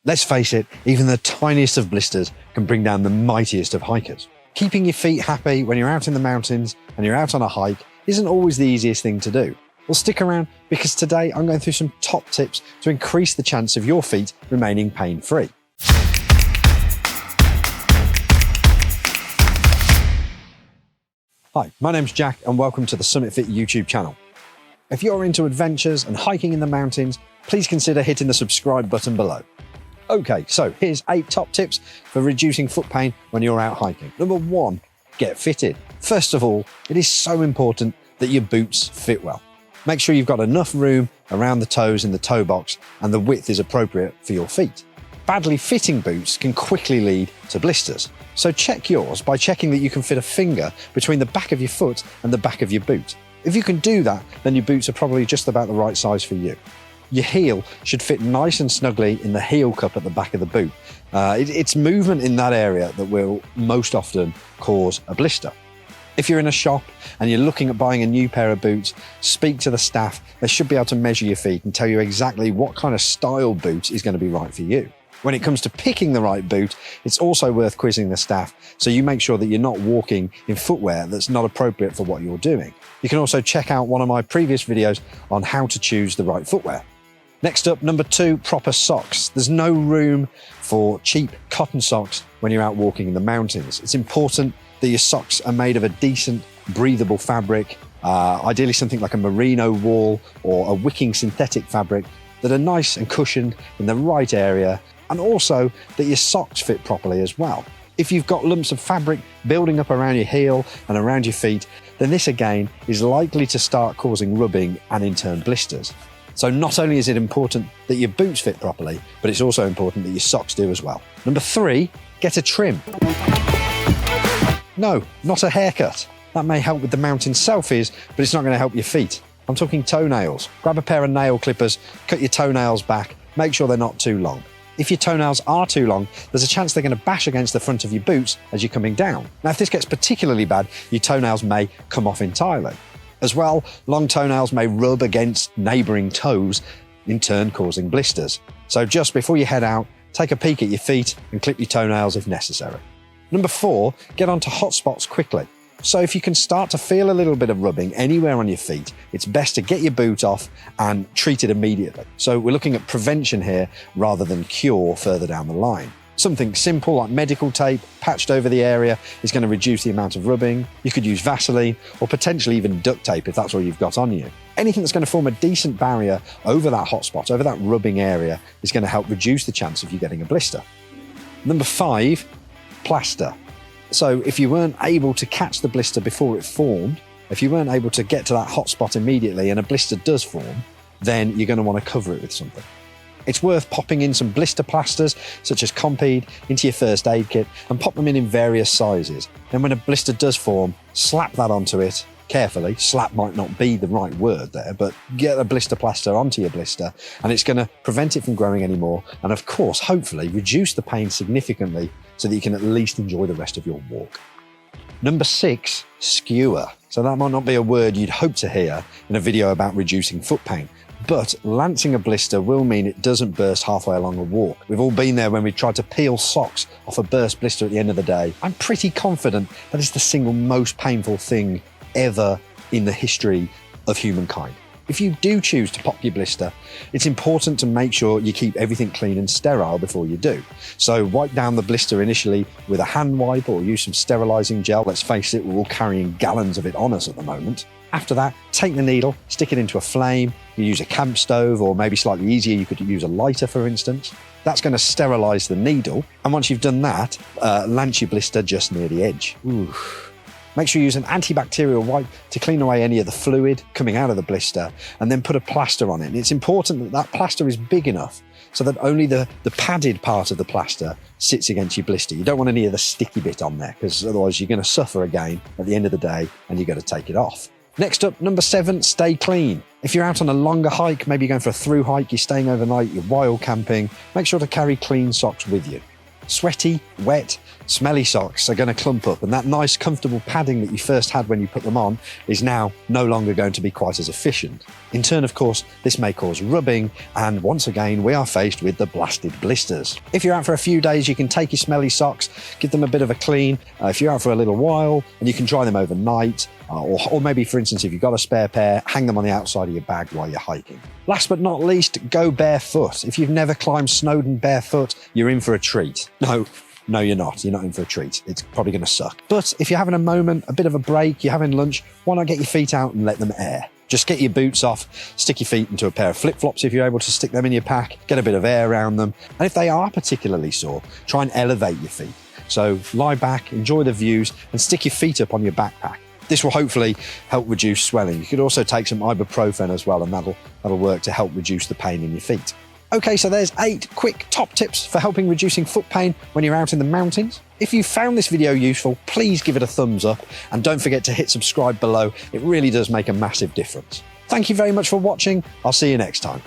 Let's face it, even the tiniest of blisters can bring down the mightiest of hikers. Keeping your feet happy when you're out in the mountains and you're out on a hike isn't always the easiest thing to do. Well, stick around because today I'm going through some top tips to increase the chance of your feet remaining pain-free. Hi, my name's Jack and welcome to the Summit Fit YouTube channel. If you're into adventures and hiking in the mountains, please consider hitting the subscribe button below. Okay, so here's 8 top tips for reducing foot pain when you're out hiking. Number 1, get fitted. First of all, it is so important that your boots fit well. Make sure you've got enough room around the toes in the toe box and the width is appropriate for your feet. Badly fitting boots can quickly lead to blisters. So check yours by checking that you can fit a finger between the back of your foot and the back of your boot. If you can do that, then your boots are probably just about the right size for you. Your heel should fit nice and snugly in the heel cup at the back of the boot. It's movement in that area that will most often cause a blister. If you're in a shop and you're looking at buying a new pair of boots, speak to the staff. They should be able to measure your feet and tell you exactly what kind of style boot is going to be right for you. When it comes to picking the right boot, it's also worth quizzing the staff so you make sure that you're not walking in footwear that's not appropriate for what you're doing. You can also check out one of my previous videos on how to choose the right footwear. Next up, number 2, proper socks. There's no room for cheap cotton socks when you're out walking in the mountains. It's important that your socks are made of a decent, breathable fabric, ideally something like a merino wool or a wicking synthetic fabric that are nice and cushioned in the right area, and also that your socks fit properly as well. If you've got lumps of fabric building up around your heel and around your feet, then this again is likely to start causing rubbing and in turn blisters. So not only is it important that your boots fit properly, but it's also important that your socks do as well. Number 3, get a trim. No, not a haircut. That may help with the mountain selfies, but it's not going to help your feet. I'm talking toenails. Grab a pair of nail clippers, cut your toenails back, make sure they're not too long. If your toenails are too long, there's a chance they're going to bash against the front of your boots as you're coming down. Now, if this gets particularly bad, your toenails may come off entirely. As well, long toenails may rub against neighbouring toes, in turn causing blisters. So just before you head out, take a peek at your feet and clip your toenails if necessary. Number 4, get onto hot spots quickly. So if you can start to feel a little bit of rubbing anywhere on your feet, it's best to get your boot off and treat it immediately. So we're looking at prevention here rather than cure further down the line. Something simple like medical tape patched over the area is going to reduce the amount of rubbing. You could use Vaseline or potentially even duct tape if that's all you've got on you. Anything that's going to form a decent barrier over that hot spot, over that rubbing area, is going to help reduce the chance of you getting a blister. Number 5, plaster. So if you weren't able to catch the blister before it formed, if you weren't able to get to that hot spot immediately and a blister does form, then you're going to want to cover it with something. It's worth popping in some blister plasters, such as Compeed, into your first aid kit and pop them in various sizes. Then when a blister does form, slap that onto it carefully. Slap might not be the right word there, but get a blister plaster onto your blister and it's going to prevent it from growing anymore and of course, hopefully, reduce the pain significantly so that you can at least enjoy the rest of your walk. Number 6, skewer. So that might not be a word you'd hope to hear in a video about reducing foot pain. But lancing a blister will mean it doesn't burst halfway along a walk. We've all been there when we tried to peel socks off a burst blister at the end of the day. I'm pretty confident that it's the single most painful thing ever in the history of humankind. If you do choose to pop your blister, it's important to make sure you keep everything clean and sterile before you do. So wipe down the blister initially with a hand wipe or use some sterilising gel. Let's face it, we're all carrying gallons of it on us at the moment. After that, take the needle, stick it into a flame. You use a camp stove, or maybe slightly easier, you could use a lighter, for instance. That's going to sterilise the needle. And once you've done that, lance your blister just near the edge. Ooh. Make sure you use an antibacterial wipe to clean away any of the fluid coming out of the blister, and then put a plaster on it. And it's important that that plaster is big enough so that only the padded part of the plaster sits against your blister. You don't want any of the sticky bit on there, because otherwise you're going to suffer again at the end of the day and you've got to take it off. Next up, number 7, stay clean. If you're out on a longer hike, maybe you're going for a through hike, you're staying overnight, you're wild camping, make sure to carry clean socks with you. Sweaty, wet, smelly socks are going to clump up, and that nice comfortable padding that you first had when you put them on is now no longer going to be quite as efficient. In turn, of course, this may cause rubbing, and once again we are faced with the blasted blisters. If you're out for a few days, you can take your smelly socks, give them a bit of a clean. If you're out for a little while, and you can dry them overnight, or maybe, for instance, if you've got a spare pair, hang them on the outside of your bag while you're hiking. Last but not least, go barefoot. If you've never climbed Snowdon barefoot, you're in for a treat. No, you're not. You're not in for a treat. It's probably going to suck. But if you're having a moment, a bit of a break, you're having lunch, why not get your feet out and let them air? Just get your boots off, stick your feet into a pair of flip-flops if you're able to stick them in your pack, get a bit of air around them. And if they are particularly sore, try and elevate your feet. So lie back, enjoy the views, and stick your feet up on your backpack. This will hopefully help reduce swelling. You could also take some ibuprofen as well, and that'll work to help reduce the pain in your feet. Okay, so there's 8 quick top tips for helping reducing foot pain when you're out in the mountains. If you found this video useful, please give it a thumbs up, and don't forget to hit subscribe below. It really does make a massive difference. Thank you very much for watching. I'll see you next time.